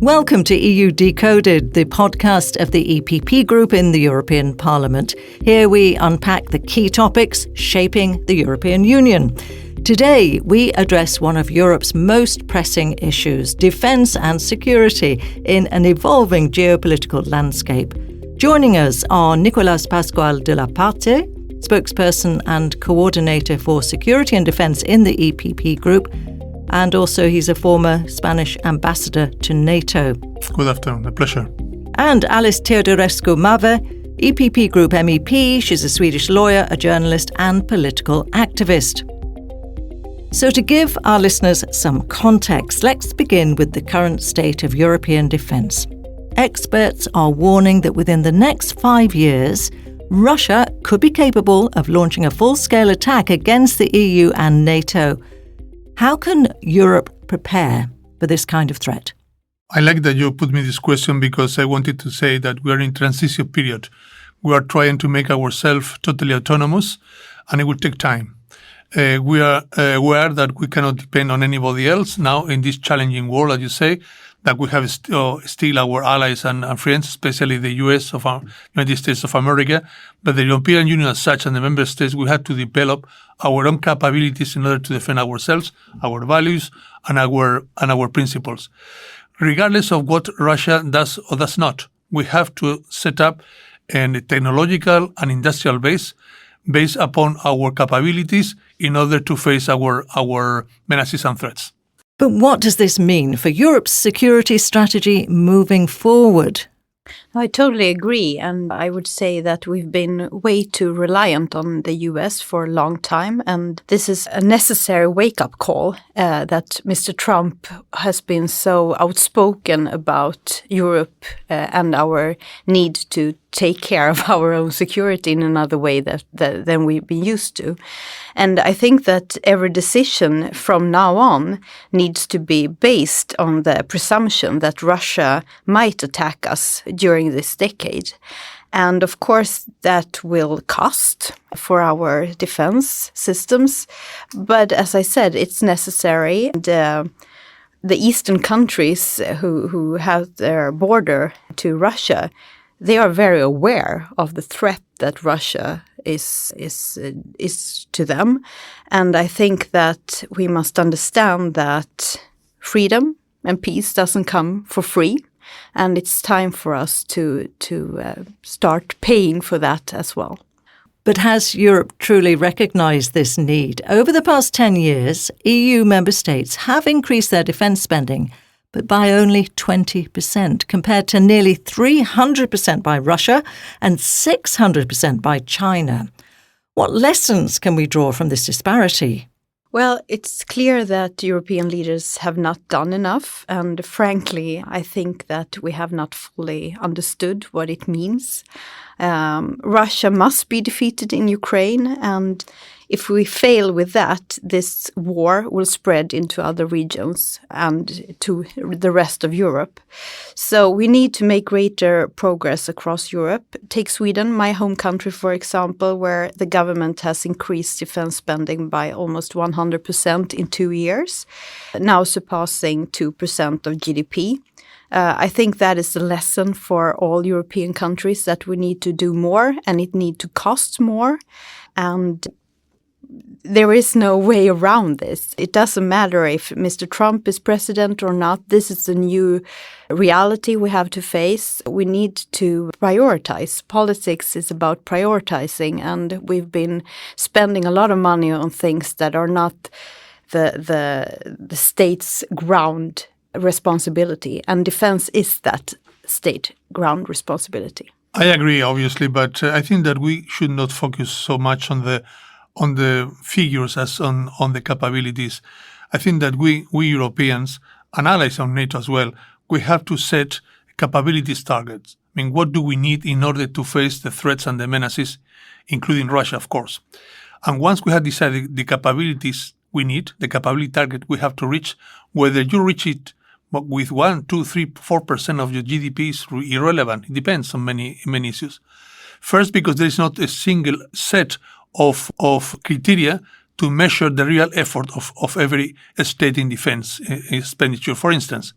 Welcome to EU Decoded, the podcast of the EPP Group in the European Parliament. Here we unpack the key topics shaping the European Union. Today, we address one of Europe's most pressing issues, defence and security in an evolving geopolitical landscape. Joining us are Nicolás Pascual de la Parte, spokesperson and coordinator for security and defence in the EPP Group, and also he's a former Spanish ambassador to NATO. Good afternoon, a pleasure. And Alice Teodorescu Måwe, EPP Group MEP. She's a Swedish lawyer, a journalist and political activist. So to give our listeners some context, let's begin with the current state of European defence. Experts are warning that within the next 5 years, Russia could be capable of launching a full-scale attack against the EU and NATO. How can Europe prepare for this kind of threat? I like that you put me this question because I wanted to say that we are in transition period. We are trying to make ourselves totally autonomous, and it will take time. We are aware that we cannot depend on anybody else now in this challenging world, as you say, that we have still our allies and friends, especially the US of our United States of America. But the European Union as such and the member states, we have to develop our own capabilities in order to defend ourselves, our values, and our principles. Regardless of what Russia does or does not, we have to set up a technological and industrial base based upon our capabilities in order to face our menaces and threats. But what does this mean for Europe's security strategy moving forward? I totally agree, and I would say that we've been way too reliant on the US for a long time, and this is a necessary wake-up call that Mr. Trump has been so outspoken about Europe and our need to take care of our own security in another way than we've been used to. And I think that every decision from now on needs to be based on the presumption that Russia might attack us during this decade. And of course, that will cost for our defense systems. But as I said, it's necessary. And, the eastern countries who have their border to Russia, they are very aware of the threat that Russia is to them. And I think that we must understand that freedom and peace doesn't come for free. And it's time for us to start paying for that as well. But has Europe truly recognised this need? Over the past 10 years, EU member states have increased their defence spending, but by only 20%, compared to nearly 300% by Russia and 600% by China. What lessons can we draw from this disparity? Well, it's clear that European leaders have not done enough, and frankly, I think that we have not fully understood what it means. Russia must be defeated in Ukraine, and if we fail with that, this war will spread into other regions and to the rest of Europe. So we need to make greater progress across Europe. Take Sweden, my home country, for example, where the government has increased defense spending by almost 100% in 2 years, now surpassing 2% of GDP. I think that is a lesson for all European countries that we need to do more and it need to cost more. And there is no way around this. It doesn't matter if Mr. Trump is president or not. This is a new reality we have to face. We need to prioritize. Politics is about prioritizing, and we've been spending a lot of money on things that are not the state's ground responsibility, and defense is that state ground responsibility. I agree, obviously, but I think that we should not focus so much on the figures as on the capabilities. I think that we Europeans and allies of NATO as well, we have to set capabilities targets. I mean, what do we need in order to face the threats and the menaces, including Russia, of course. And once we have decided the capabilities we need, the capability target we have to reach, whether you reach it with 1, 2, 3, 4% of your GDP is irrelevant. It depends on many issues. First, because there is not a single set of criteria to measure the real effort of every state in defense expenditure. For instance,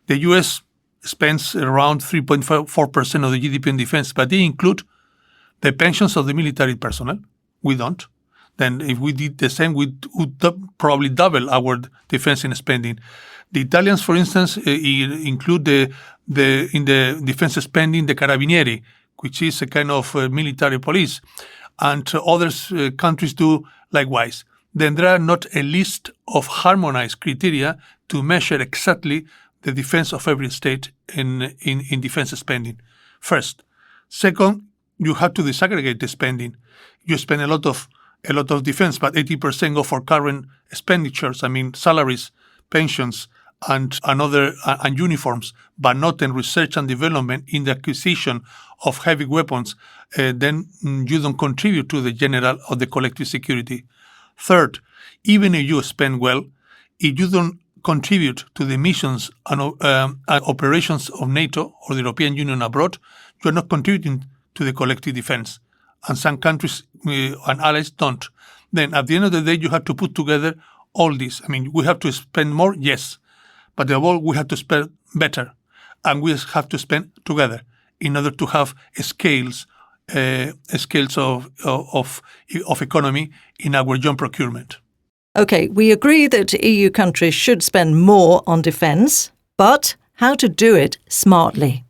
the US spends around 3.4% of the GDP on defense, but they include the pensions of the military personnel. We don't. Then if we did the same, we would probably double our defense in spending. The Italians, for instance, include in the defense spending the Carabinieri, which is a kind of military police, and other countries do likewise. Then there are not a list of harmonized criteria to measure exactly the defense of every state in defense spending. First. Second, you have to disaggregate the spending. You spend a lot of defense, but 80% go for current expenditures. I mean, salaries, pensions, and uniforms, but not in research and development, in the acquisition of heavy weapons. Then you don't contribute to the general or the collective security. Third, even if you spend well, if you don't contribute to the missions and operations of NATO or the European Union abroad, you are not contributing to the collective defense. And some countries and allies don't. Then at the end of the day, you have to put together all this. I mean, we have to spend more, yes, but above all, we have to spend better, and we have to spend together in order to have scales of economy in our joint procurement. Okay, we agree that EU countries should spend more on defence, but how to do it smartly?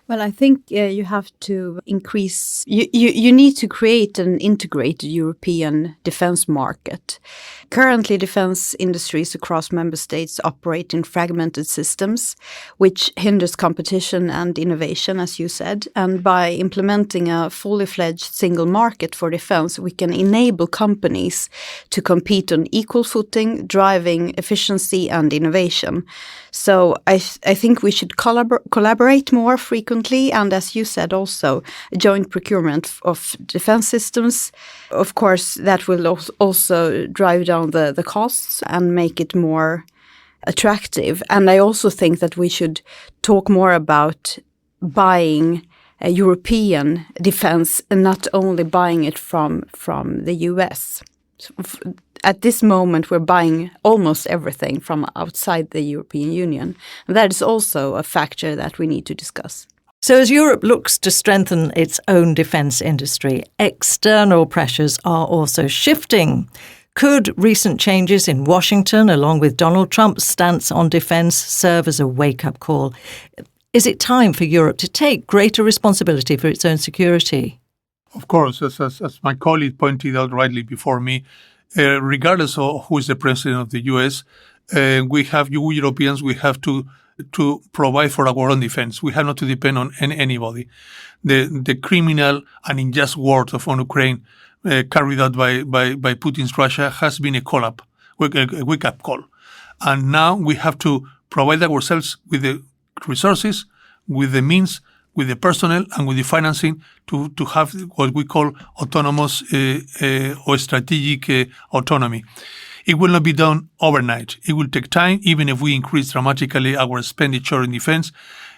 Well, I think you have to increase, you need to create an integrated European defense market. Currently, defense industries across member states operate in fragmented systems, which hinders competition and innovation, as you said. And by implementing a fully fledged single market for defense, we can enable companies to compete on equal footing, driving efficiency and innovation. So I think we should collaborate more frequently, and as you said also, joint procurement of defense systems. Of course, that will also drive down the costs and make it more attractive. And I also think that we should talk more about buying European defense and not only buying it from the US. At this moment, we're buying almost everything from outside the European Union. And that is also a factor that we need to discuss. So as Europe looks to strengthen its own defence industry, external pressures are also shifting. Could recent changes in Washington, along with Donald Trump's stance on defence, serve as a wake-up call? Is it time for Europe to take greater responsibility for its own security? Of course, as my colleague pointed out rightly before me, regardless of who is the president of the US, we Europeans, we have to provide for our own defense. We have not to depend on anybody. The criminal and unjust war on Ukraine carried out by Putin's Russia has been a wake-up call. And now we have to provide ourselves with the resources, with the means, with the personnel and with the financing to have what we call autonomous or strategic autonomy. It will not be done overnight. It will take time, even if we increase dramatically our expenditure in defense.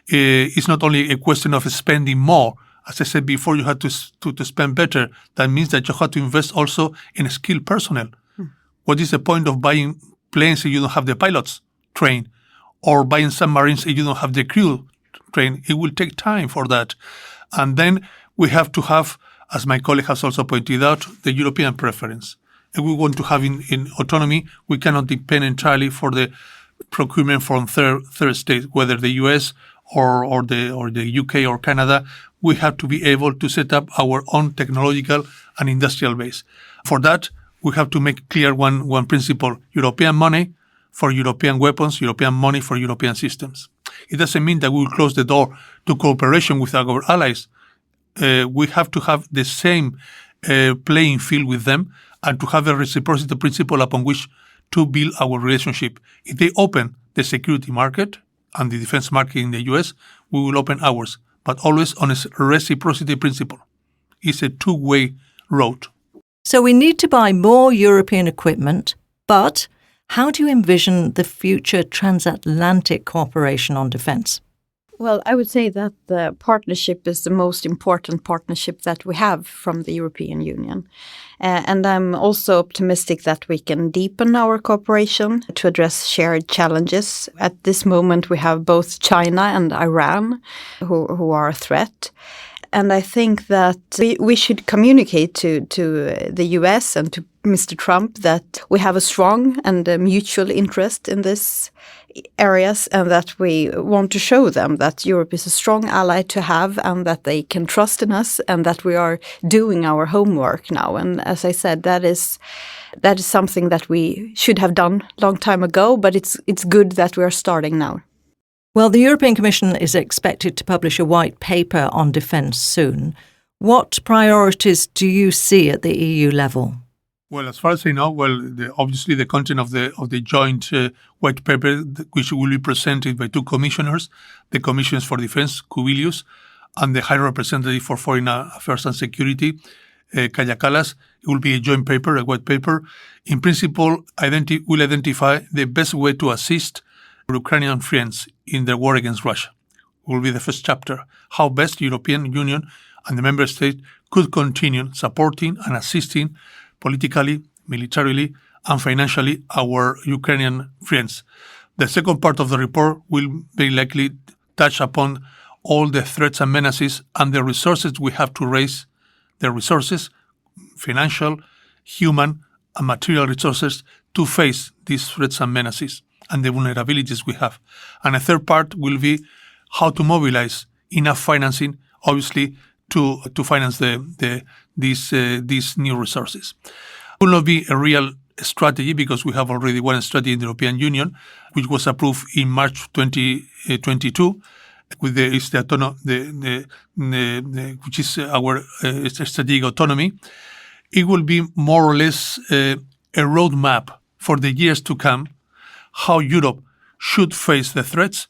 It's not only a question of spending more. As I said before, you have to spend better. That means that you have to invest also in skilled personnel. What is the point of buying planes if you don't have the pilots trained, or buying submarines if you don't have the crew trained? It will take time for that. And then we have to have, as my colleague has also pointed out, the European preference. If we want to have in autonomy, we cannot depend entirely for the procurement from third states, whether the US or the UK or Canada. We have to be able to set up our own technological and industrial base. For that, we have to make clear one principle: European money for European weapons, European money for European systems. It doesn't mean that we will close the door to cooperation with our allies. We have to have the same playing field with them and to have a reciprocity principle upon which to build our relationship. If they open the security market and the defense market in the US, we will open ours, but always on a reciprocity principle. It's a two-way road. So we need to buy more European equipment, but how do you envision the future transatlantic cooperation on defence? Well, I would say that the partnership is the most important partnership that we have from the European Union. And I'm also optimistic that we can deepen our cooperation to address shared challenges. At this moment, we have both China and Iran who are a threat. And I think that we should communicate to the US and to Mr. Trump that we have a strong and a mutual interest in this areas, and that we want to show them that Europe is a strong ally to have, and that they can trust in us, and that we are doing our homework now. And as I said, that is something that we should have done a long time ago, but it's good that we are starting now. Well, the European Commission is expected to publish a white paper on defence soon. What priorities do you see at the EU level? Well, as far as I know, obviously the content of the joint white paper, which will be presented by two commissioners, the Commissioners for Defence, Kubilius, and the High Representative for Foreign Affairs and Security, Kaja Kallas, it will be a joint paper, a white paper. In principle, will identify the best way to assist Ukrainian friends in their war against Russia. It will be the first chapter, how best the European Union and the Member States could continue supporting and assisting politically, militarily, and financially our Ukrainian friends. The second part of the report will very likely touch upon all the threats and menaces and the resources we have to raise, the resources, financial, human, and material resources to face these threats and menaces and the vulnerabilities we have. And a third part will be how to mobilize enough financing, obviously, to finance these new resources. It will not be a real strategy because we have already one strategy in the European Union, which was approved in March 2022, with which is our strategic autonomy. It will be more or less a roadmap for the years to come, how Europe should face the threats,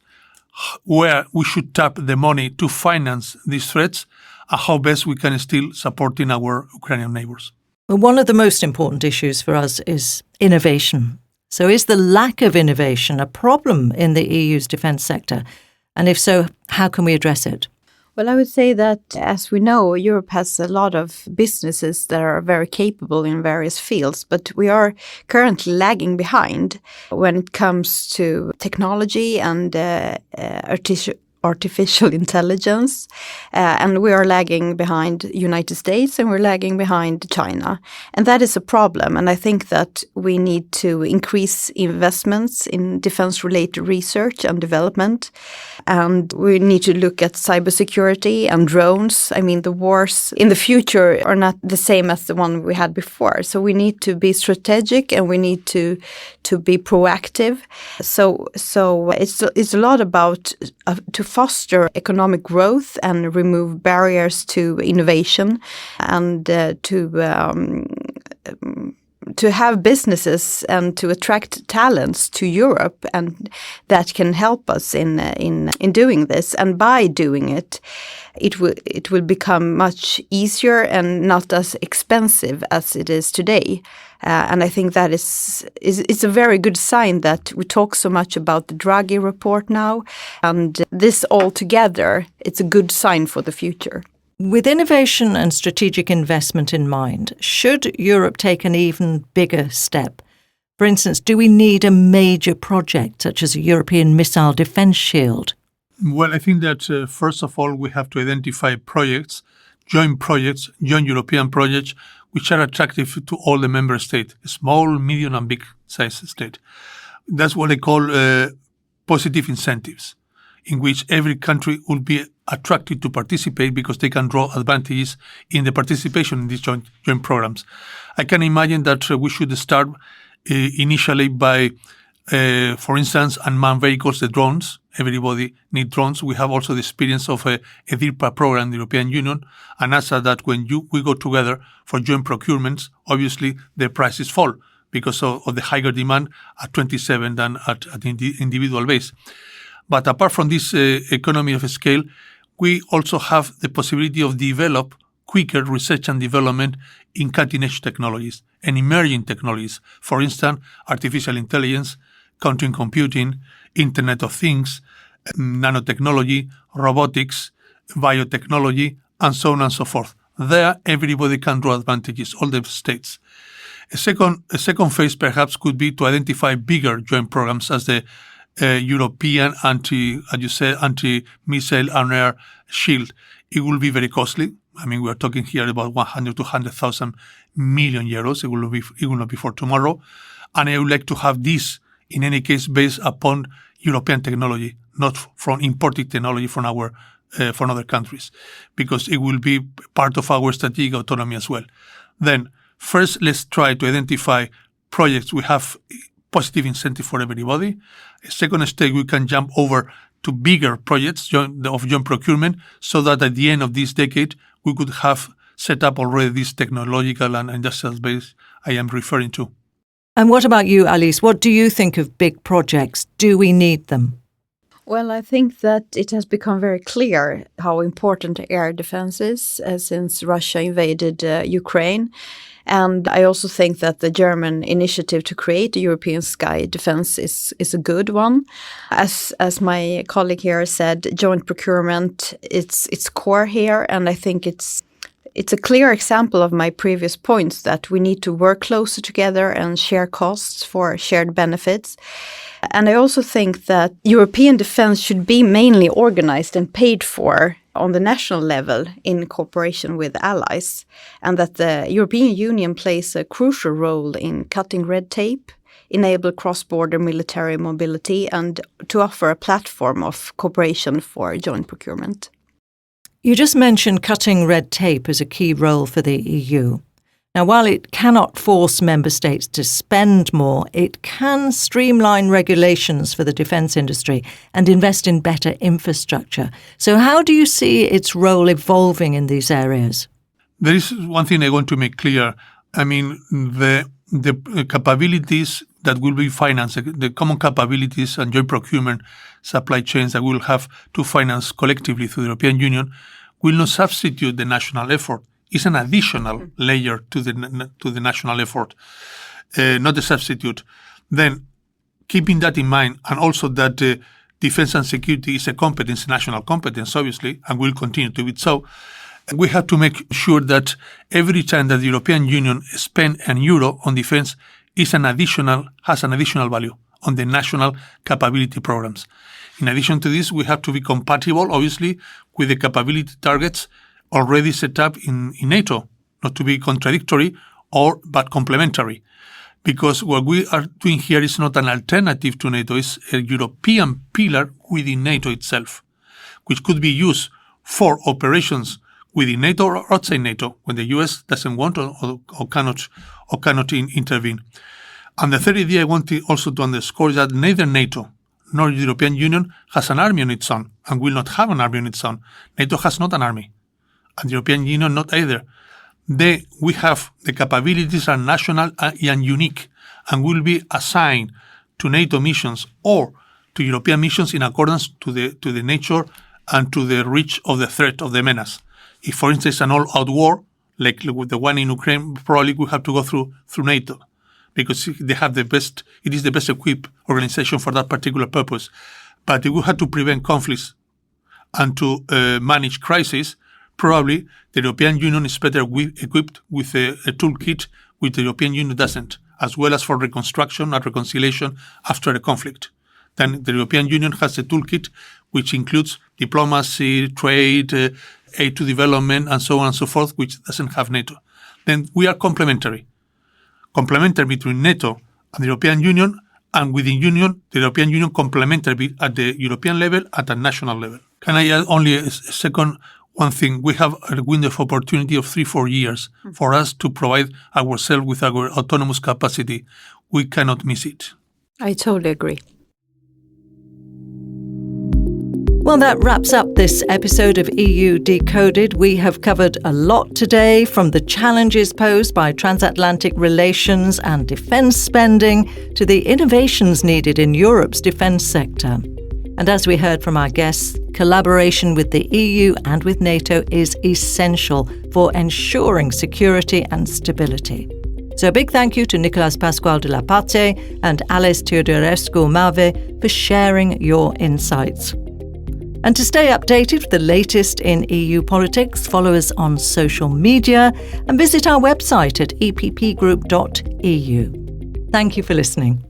where we should tap the money to finance these threats, and how best we can still support in our Ukrainian neighbors. Well, one of the most important issues for us is innovation. So is the lack of innovation a problem in the EU's defence sector? And if so, how can we address it? Well, I would say that, as we know, Europe has a lot of businesses that are very capable in various fields, but we are currently lagging behind when it comes to technology and artificial intelligence, and we are lagging behind the United States and we're lagging behind China. And that is a problem. And I think that we need to increase investments in defense-related research and development. And we need to look at cybersecurity and drones. I mean, the wars in the future are not the same as the one we had before. So we need to be strategic and we need to be proactive. So it's a lot about to foster economic growth and remove barriers to innovation, and to have businesses and to attract talents to Europe, and that can help us in doing this. And by doing it, it will become much easier and not as expensive as it is today. And I think that it's a very good sign that we talk so much about the Draghi report now, and this all together, it's a good sign for the future. With innovation and strategic investment in mind, should Europe take an even bigger step? For instance, do we need a major project such as a European missile defence shield? Well, I think that first of all, we have to identify joint European projects, which are attractive to all the member states, small, medium, and big size state. That's what I call positive incentives, in which every country will be attracted to participate because they can draw advantages in the participation in these joint programs. I can imagine that we should start initially by, for instance, unmanned vehicles, the drones. Everybody needs drones. We have also the experience of a DIRPA program in the European Union, and NASA, that when we go together for joint procurements, obviously the prices fall because of the higher demand at 27 than at the individual base. But apart from this economy of scale, we also have the possibility of develop quicker research and development in cutting-edge technologies and emerging technologies. For instance, artificial intelligence, quantum computing, Internet of Things, nanotechnology, robotics, biotechnology, and so on and so forth. There, everybody can draw advantages, all the states. A second phase perhaps could be to identify bigger joint programs as the European anti-missile and air shield. It will be very costly. I mean, we are talking here about 100 to 100,000 million euros. It will not be for tomorrow. And I would like to have this, in any case, based upon European technology, not from imported technology from other countries, because it will be part of our strategic autonomy as well. Then, first, let's try to identify projects we have positive incentive for everybody. A second stage, we can jump over to bigger projects of joint procurement, so that at the end of this decade, we could have set up already this technological and industrial base I am referring to. And what about you, Alice? What do you think of big projects? Do we need them? Well, I think that it has become very clear how important air defense is since Russia invaded Ukraine. And I also think that the German initiative to create a European sky defense is a good one. As my colleague here said, joint procurement, it's core here, and I think it's a clear example of my previous points that we need to work closer together and share costs for shared benefits. And I also think that European defense should be mainly organized and paid for on the national level in cooperation with allies, and that the European Union plays a crucial role in cutting red tape, enable cross-border military mobility, and to offer a platform of cooperation for joint procurement. You just mentioned cutting red tape as a key role for the EU. Now, while it cannot force member states to spend more, it can streamline regulations for the defence industry and invest in better infrastructure. So how do you see its role evolving in these areas? There is one thing I want to make clear. I mean, the capabilities that will be financed, the common capabilities and joint procurement supply chains that we will have to finance collectively through the European Union will not substitute the national effort. It's an additional layer to the national effort, not a substitute. Then, keeping that in mind, and also that defense and security is a competence, national competence, obviously, and will continue to be so, we have to make sure that every time that the European Union spends an euro on defense has an additional value on the national capability programs. In addition to this, we have to be compatible, obviously, with the capability targets already set up in NATO, not to be contradictory but complementary. Because what we are doing here is not an alternative to NATO, it's a European pillar within NATO itself, which could be used for operations within NATO or outside NATO when the US doesn't want or cannot intervene. And the third idea I want also to underscore is that neither NATO nor the European Union has an army on its own and will not have an army on its own. NATO has not an army, and the European Union not either. We have the capabilities are national and unique and will be assigned to NATO missions or to European missions in accordance to the nature and to the reach of the threat of the menace. If, for instance, an all-out war, like with the one in Ukraine, probably we have to go through NATO, because they have it is the best equipped organization for that particular purpose. But if we have to prevent conflicts and to manage crises, probably the European Union is better equipped with a toolkit which the European Union doesn't, as well as for reconstruction and reconciliation after a conflict. Then the European Union has a toolkit which includes diplomacy, trade, aid to development, and so on and so forth, which doesn't have NATO. Then we are complementary between NATO and the European Union, and within the European Union complementary at the European level, at a national level. Can I add only a second one thing? We have a window of opportunity of 3-4 years for us to provide ourselves with our autonomous capacity. We cannot miss it. I totally agree. Well, that wraps up this episode of EU Decoded. We have covered a lot today, from the challenges posed by transatlantic relations and defence spending to the innovations needed in Europe's defence sector. And as we heard from our guests, collaboration with the EU and with NATO is essential for ensuring security and stability. So a big thank you to Nicolás Pascual de la Parte and Alice Teodorescu Måwe for sharing your insights. And to stay updated with the latest in EU politics, follow us on social media and visit our website at eppgroup.eu. Thank you for listening.